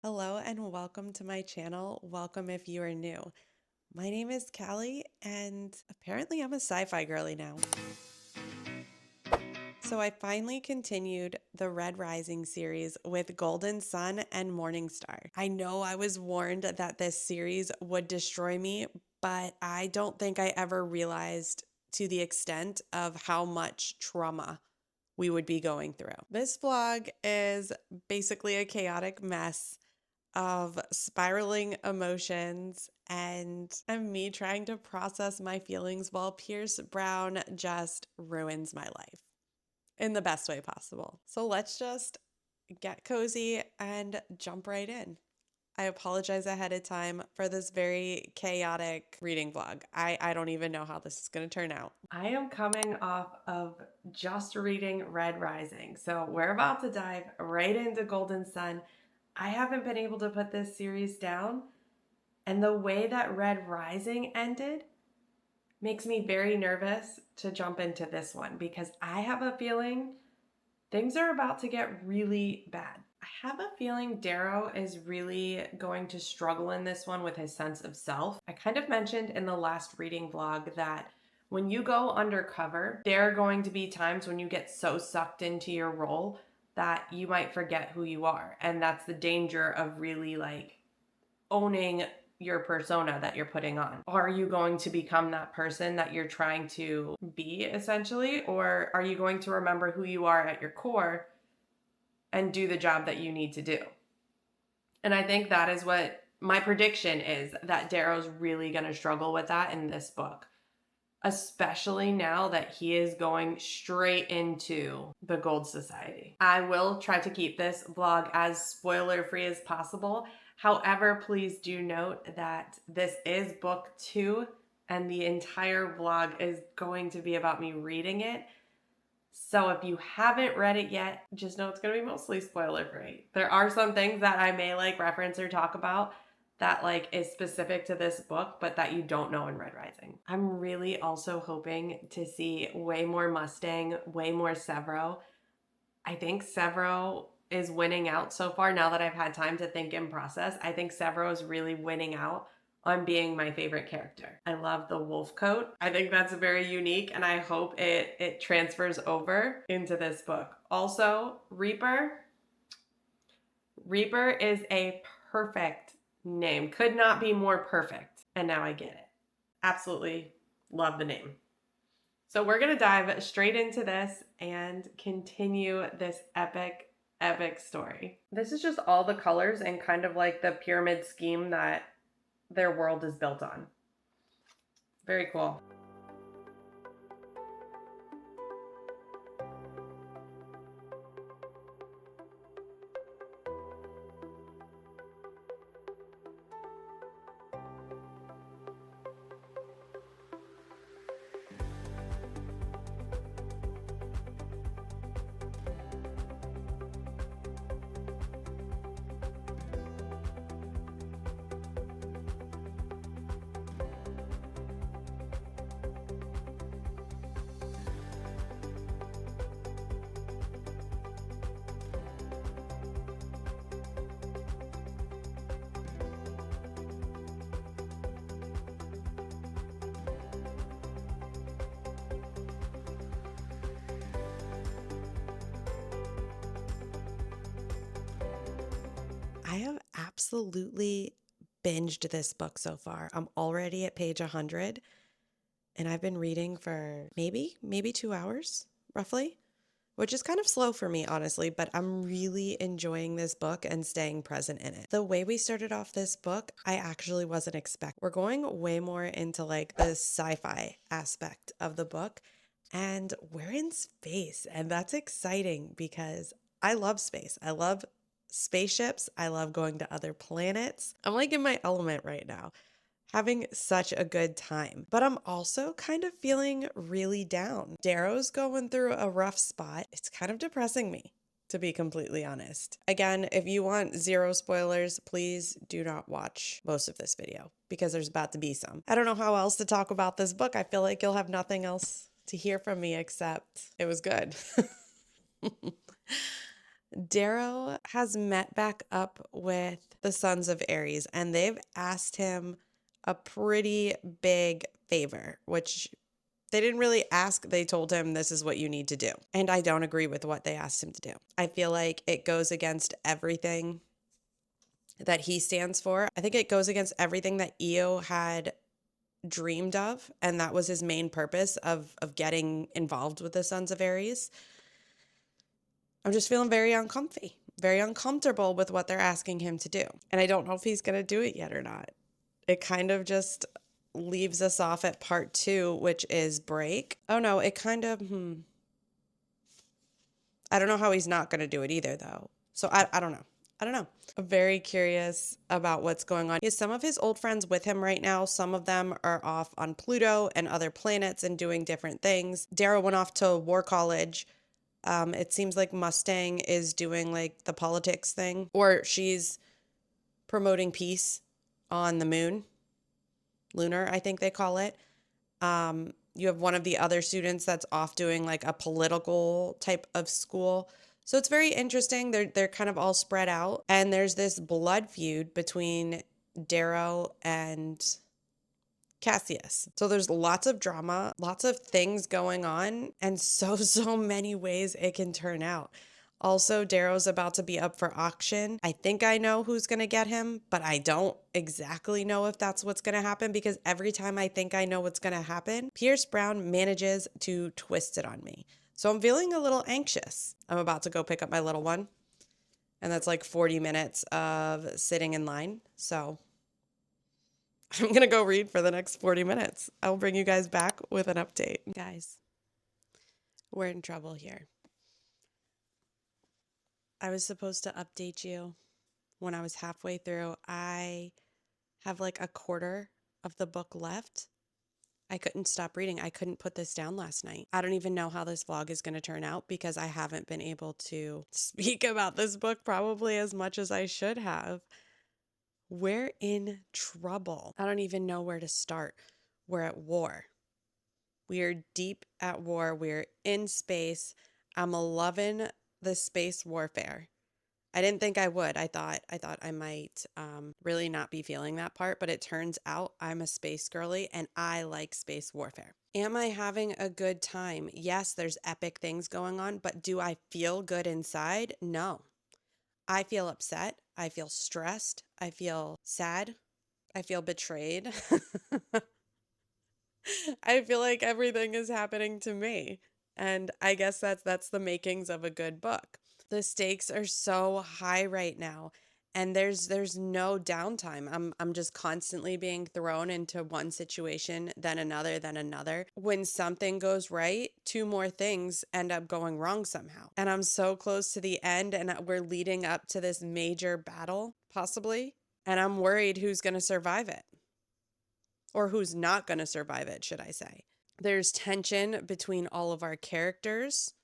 Hello and welcome to my channel. Welcome if you are new. My name is Callie and apparently I'm a sci-fi girly now. So I finally continued the Red Rising series with Golden Sun and Morning Star. I know I was warned that this series would destroy me, but I don't think I ever realized to the extent of how much trauma we would be going through. This vlog is basically a chaotic mess of spiraling emotions and me trying to process my feelings while Pierce Brown just ruins my life in the best way possible. So let's just get cozy and jump right in. I apologize ahead of time for this very chaotic reading vlog. I don't even know how this is going to turn out. I am coming off of just reading Red Rising, so we're about to dive right into Golden Sun. I haven't been able to put this series down, and the way that Red Rising ended makes me very nervous to jump into this one because I have a feeling things are about to get really bad. I have a feeling Darrow is really going to struggle in this one with his sense of self. I kind of mentioned in the last reading vlog that when you go undercover, there are going to be times when you get so sucked into your role that you might forget who you are. And that's the danger of really owning your persona that you're putting on. Are you going to become that person that you're trying to be essentially? Or are you going to remember who you are at your core and do the job that you need to do? And I think that is what my prediction is, that Darrow's really going to struggle with that in this book, especially now that he is going straight into the Gold Society. I will try to keep this vlog as spoiler free as possible. However, please do note that this is book 2 and the entire vlog is going to be about me reading it. So if you haven't read it yet, just know it's going to be mostly spoiler free. There are some things that I may reference or talk about that is specific to this book, but that you don't know in Red Rising. I'm really also hoping to see way more Mustang, way more Severo. I think Severo is winning out so far now that I've had time to think and process. I think Severo is really winning out on being my favorite character. I love the wolf coat. I think that's very unique and I hope it transfers over into this book. Also, Reaper. Reaper is a perfect name. Could not be more perfect. And now I get it. Absolutely love the name. So we're going to dive straight into this and continue this epic story. This is just all the colors and kind of the pyramid scheme that their world is built on. Very cool. I have absolutely binged this book so far. I'm already at page 100 and I've been reading for maybe 2 hours roughly, which is kind of slow for me, honestly, but I'm really enjoying this book and staying present in it. The way we started off this book, I actually wasn't expecting. We're going way more into the sci-fi aspect of the book, and we're in space, and that's exciting because I love space. I love spaceships. I love going to other planets. I'm in my element right now, having such a good time. But I'm also kind of feeling really down. Darrow's going through a rough spot. It's kind of depressing me, to be completely honest. Again, if you want zero spoilers, please do not watch most of this video because there's about to be some. I don't know how else to talk about this book. I feel like you'll have nothing else to hear from me except it was good. Darrow has met back up with the Sons of Ares, and they've asked him a pretty big favor, which they didn't really ask. They told him this is what you need to do. And I don't agree with what they asked him to do. I feel like it goes against everything that he stands for. I think it goes against everything that Io had dreamed of, and that was his main purpose of getting involved with the Sons of Ares. I'm just feeling very very uncomfortable with what they're asking him to do. And I don't know if he's going to do it yet or not. It kind of just leaves us off at part 2, which is break. Oh no, it kind of, I don't know how he's not going to do it either, though. So I don't know. I don't know. I'm very curious about what's going on. He has some of his old friends with him right now. Some of them are off on Pluto and other planets and doing different things. Darrow went off to War College. It seems like Mustang is doing like the politics thing, or she's promoting peace on the moon. Lunar, I think they call it. You have one of the other students that's off doing like a political type of school. So it's very interesting. They're kind of all spread out. And there's this blood feud between Darrow and Cassius. So there's lots of drama, lots of things going on, and so many ways it can turn out. Also, Darrow's about to be up for auction. I think I know who's going to get him, but I don't exactly know if that's what's going to happen, because every time I think I know what's going to happen, Pierce Brown manages to twist it on me. So I'm feeling a little anxious. I'm about to go pick up my little one, and that's like 40 minutes of sitting in line. So I'm going to go read for the next 40 minutes. I'll bring you guys back with an update. Guys, we're in trouble here. I was supposed to update you when I was halfway through. I have like a quarter of the book left. I couldn't stop reading. I couldn't put this down last night. I don't even know how this vlog is going to turn out, because I haven't been able to speak about this book probably as much as I should have. We're in trouble. I don't even know where to start. We're at war. We are deep at war. We're in space. I'm loving the space warfare. I didn't think I would. I thought I might really not be feeling that part, but it turns out I'm a space girly and I like space warfare. Am I having a good time? Yes, there's epic things going on, but do I feel good inside? No. I feel upset. I feel stressed. I feel sad. I feel betrayed. I feel like everything is happening to me. And I guess that's the makings of a good book. The stakes are so high right now, and there's no downtime. I'm just constantly being thrown into one situation, then another, then another. When something goes right, 2 more things end up going wrong somehow. And I'm so close to the end, and we're leading up to this major battle, possibly. And I'm worried who's going to survive it. Or who's not going to survive it, should I say. There's tension between all of our characters,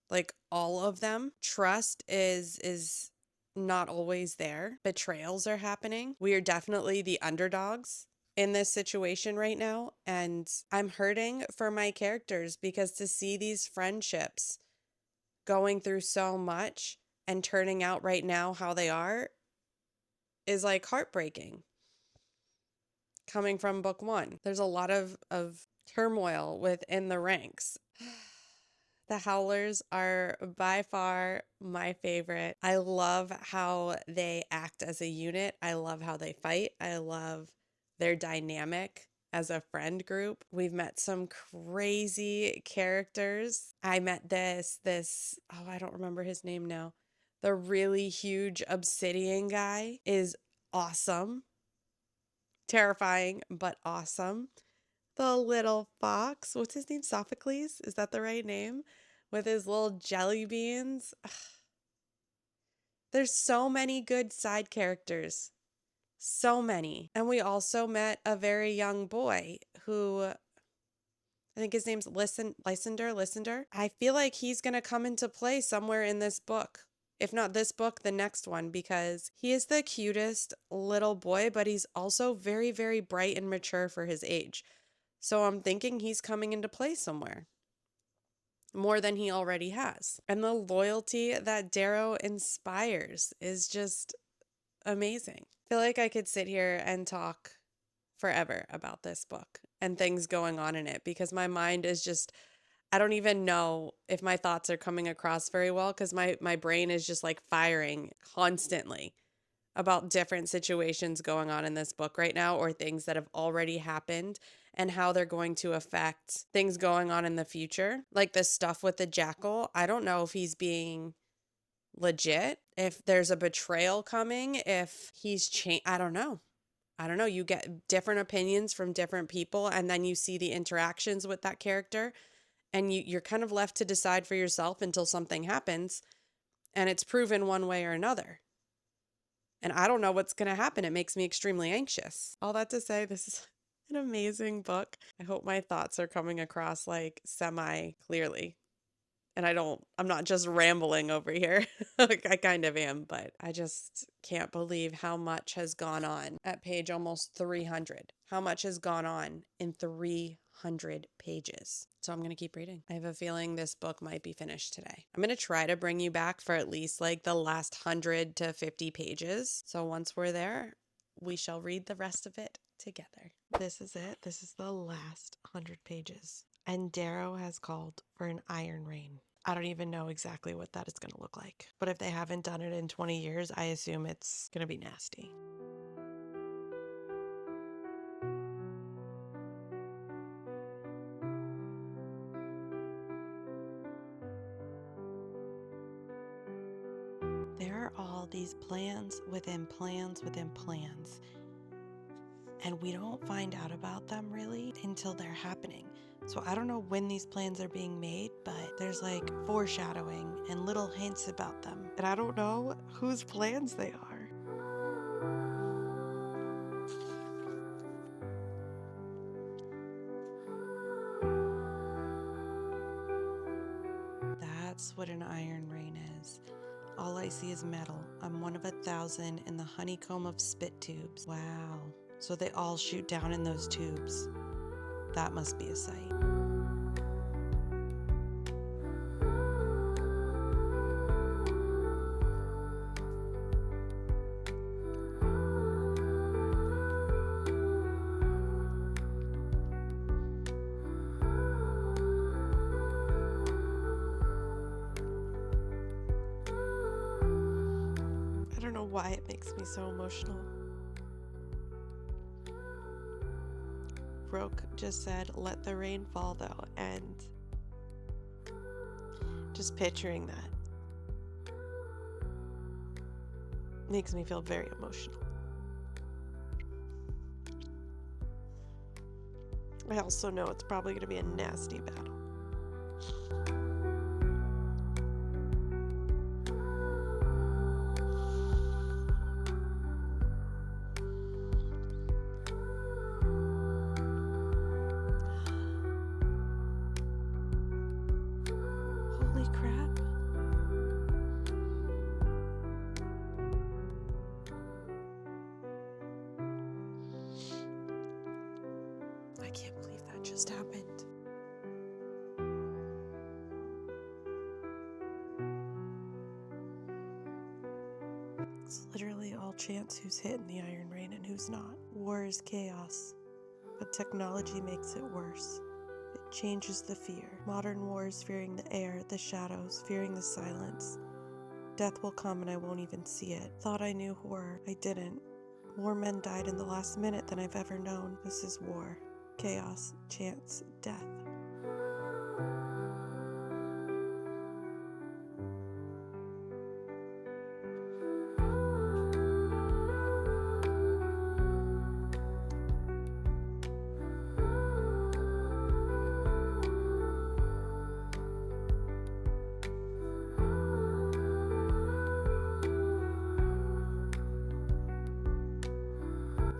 like all of them. Trust is not always there. Betrayals are happening. We are definitely the underdogs in this situation right now, and I'm hurting for my characters, because to see these friendships going through so much and turning out right now how they are is like heartbreaking. Coming from book 1, there's a lot of turmoil within the ranks. The Howlers are by far my favorite. I love how they act as a unit. I love how they fight. I love their dynamic as a friend group. We've met some crazy characters. I met this, oh, I don't remember his name now. The really huge obsidian guy is awesome. Terrifying, but awesome. The little fox, what's his name? Sophocles? Is that the right name? With his little jelly beans. Ugh. There's so many good side characters. So many. And we also met a very young boy who, I think his name's Lysander. I feel like he's going to come into play somewhere in this book. If not this book, the next one, because he is the cutest little boy, but he's also very, very bright and mature for his age. So I'm thinking he's coming into play somewhere. more than he already has. And the loyalty that Darrow inspires is just amazing. I feel like I could sit here and talk forever about this book and things going on in it because my mind is just, I don't even know if my thoughts are coming across very well because my brain is just like firing constantly about different situations going on in this book right now or things that have already happened and how they're going to affect things going on in the future. Like this stuff with the jackal, I don't know if he's being legit, if there's a betrayal coming, if he's changed. I don't know. You get different opinions from different people, and then you see the interactions with that character, and you're kind of left to decide for yourself until something happens, and it's proven one way or another. And I don't know what's going to happen. It makes me extremely anxious. All that to say, this is an amazing book. I hope my thoughts are coming across like semi clearly. And I'm not just rambling over here. Like I kind of am, but I just can't believe how much has gone on at page almost 300. How much has gone on in 300 pages. So I'm going to keep reading. I have a feeling this book might be finished today. I'm going to try to bring you back for at least like the last 100 to 50 pages. So once we're there, we shall read the rest of it together. This is it. This is the last 100 pages. And Darrow has called for an iron rain. I don't even know exactly what that is going to look like. But if they haven't done it in 20 years, I assume it's going to be nasty. There are all these plans within plans within plans. And we don't find out about them really until they're happening. So I don't know when these plans are being made, but there's like foreshadowing and little hints about them. And I don't know whose plans they are. That's what an iron rain is. All I see is metal. I'm one of 1,000 in the honeycomb of spit tubes. Wow. So they all shoot down in those tubes. That must be a sight. I don't know why it makes me so emotional. Roke just said, let the rain fall though, and just picturing that makes me feel very emotional. I also know it's probably going to be a nasty battle. Holy crap. I can't believe that just happened. It's literally all chance who's hitting the iron rain and who's not. War is chaos, but technology makes it worse. It changes the fear. Modern wars fearing the air, the shadows, fearing the silence. Death will come and I won't even see it. Thought I knew horror. I didn't. More men died in the last minute than I've ever known. This is war. Chaos, chance, death.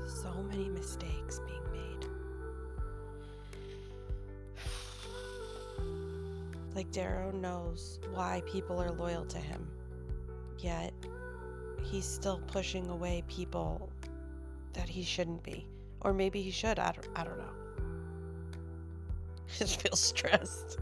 So many mistakes being made. Like Darrow knows why people are loyal to him, yet he's still pushing away people that he shouldn't be. Or maybe he should, I don't know. I just feel stressed.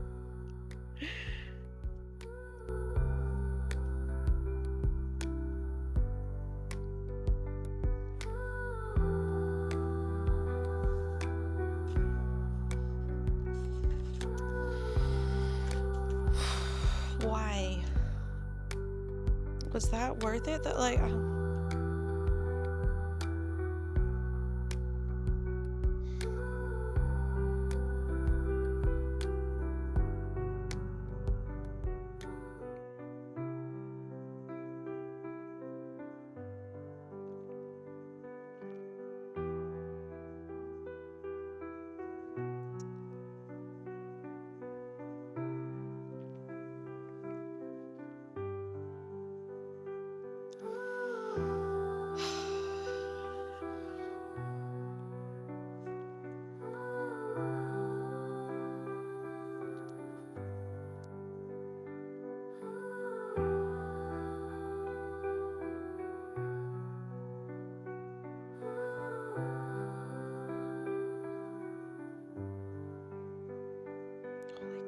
Why? Was that worth it? That like holy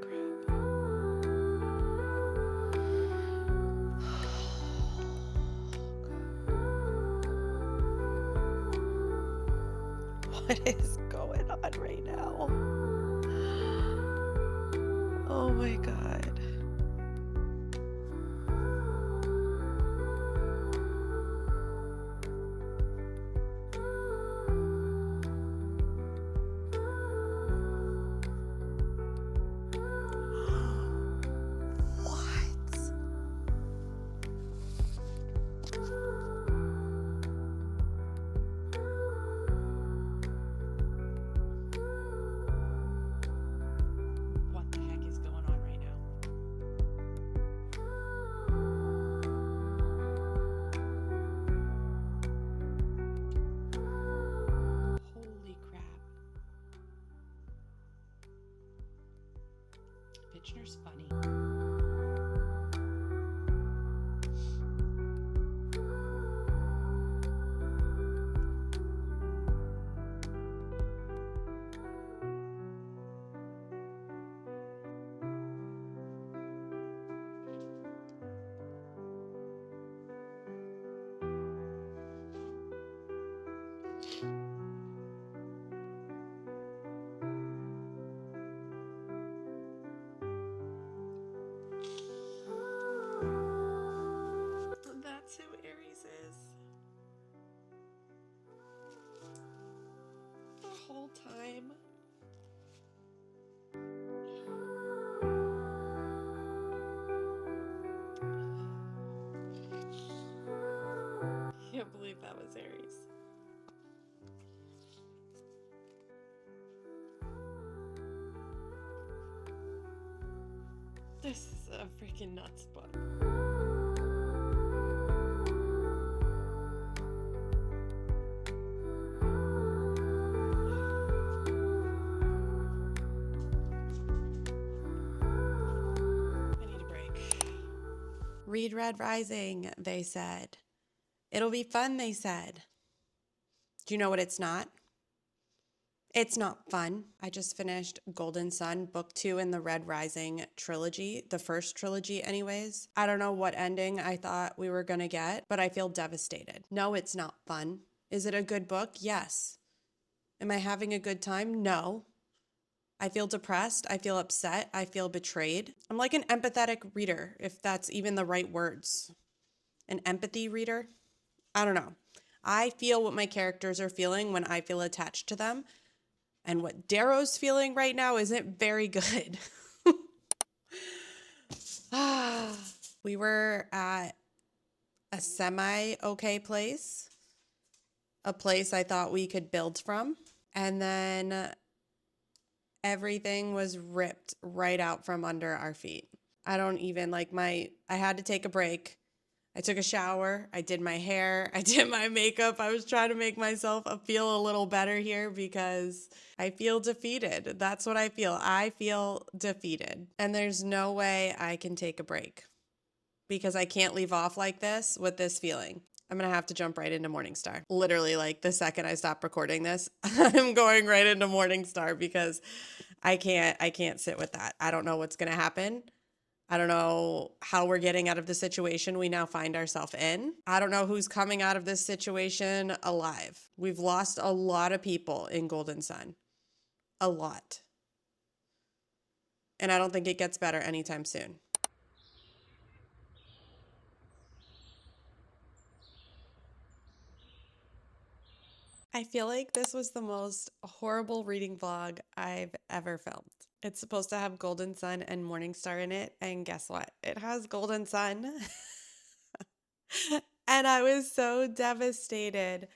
crap. What is going on right now? Oh my God. What? What the heck is going on right now? Holy crap. Pitchner's funny. That's who Aries is. The whole time. Can't believe that was Aries. This is a freaking nuts book. I need a break. Read Red Rising, they said. It'll be fun, they said. Do you know what it's not? It's not fun. I just finished Golden Sun, book 2 in the Red Rising trilogy, the first trilogy anyways. I don't know what ending I thought we were gonna get, but I feel devastated. No, it's not fun. Is it a good book? Yes. Am I having a good time? No. I feel depressed. I feel upset. I feel betrayed. I'm like an empathetic reader, if that's even the right words. An empathy reader? I don't know. I feel what my characters are feeling when I feel attached to them. And what Darrow's feeling right now isn't very good. We were at a semi-okay place, a place I thought we could build from. And then everything was ripped right out from under our feet. I don't even I had to take a break. I took a shower. I did my hair. I did my makeup. I was trying to make myself feel a little better here because I feel defeated. That's what I feel. I feel defeated. And there's no way I can take a break because I can't leave off like this with this feeling. I'm going to have to jump right into Morningstar. Literally, like the second I stop recording this, I'm going right into Morningstar because I can't sit with that. I don't know what's going to happen. I don't know how we're getting out of the situation we now find ourselves in. I don't know who's coming out of this situation alive. We've lost a lot of people in Golden Sun. A lot. And I don't think it gets better anytime soon. I feel like this was the most horrible reading vlog I've ever filmed. It's supposed to have Golden Sun and Morningstar in it, and guess what? It has Golden Sun. And I was so devastated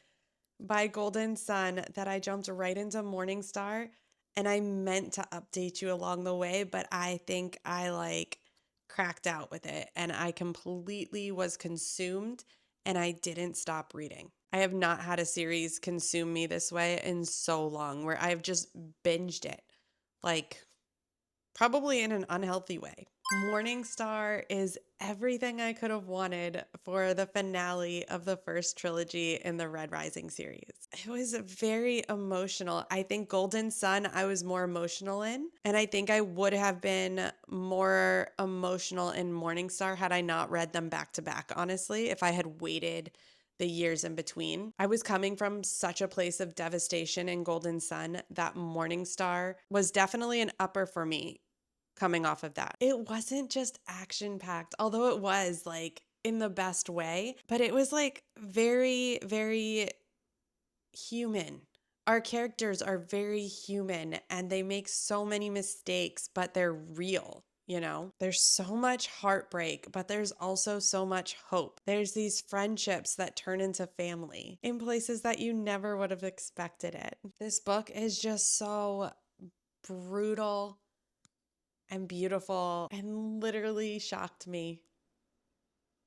by Golden Sun that I jumped right into Morningstar, and I meant to update you along the way, but I think I like cracked out with it and I completely was consumed and I didn't stop reading. I have not had a series consume me this way in so long where I've just binged it. Like probably in an unhealthy way. Morningstar is everything I could have wanted for the finale of the first trilogy in the Red Rising series. It was very emotional. I think Golden Sun, I was more emotional in, and I think I would have been more emotional in Morningstar had I not read them back to back, honestly, if I had waited the years in between. I was coming from such a place of devastation in Golden Sun that Morningstar was definitely an upper for me coming off of that. It wasn't just action packed, although it was like in the best way, but it was like very, very human. Our characters are very human and they make so many mistakes, but they're real. You know, there's so much heartbreak, but there's also so much hope. There's these friendships that turn into family in places that you never would have expected it. This book is just so brutal and beautiful and literally shocked me,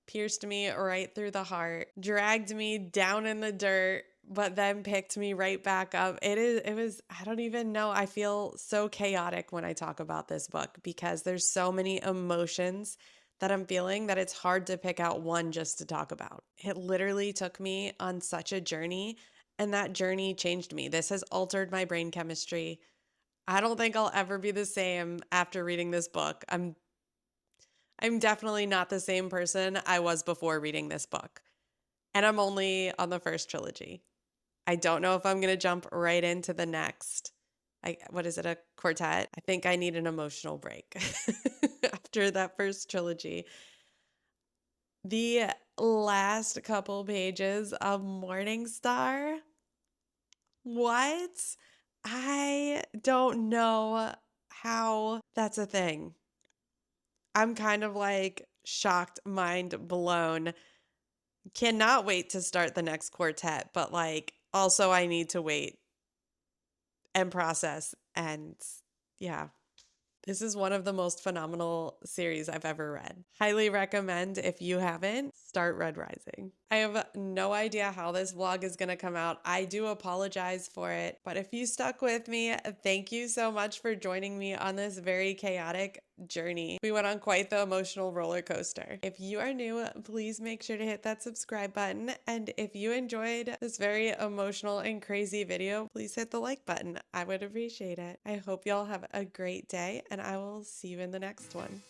pierced me right through the heart, dragged me down in the dirt, but then picked me right back up. It was, I don't even know. I feel so chaotic when I talk about this book because there's so many emotions that I'm feeling that it's hard to pick out one just to talk about. It literally took me on such a journey, and that journey changed me. This has altered my brain chemistry. I don't think I'll ever be the same after reading this book. I'm definitely not the same person I was before reading this book. And I'm only on the first trilogy. I don't know if I'm going to jump right into the next. What is it, a quartet? I think I need an emotional break after that first trilogy. The last couple pages of Morningstar. What? I don't know how that's a thing. I'm kind of like shocked, mind blown. Cannot wait to start the next quartet, but like also I need to wait and process. And yeah, this is one of the most phenomenal series I've ever read. Highly recommend if you haven't, start Red Rising. I have no idea how this vlog is going to come out. I do apologize for it, but if you stuck with me, thank you so much for joining me on this very chaotic journey. We went on quite the emotional roller coaster. If you are new, please make sure to hit that subscribe button. And if you enjoyed this very emotional and crazy video, please hit the like button. I would appreciate it. I hope y'all have a great day and I will see you in the next one.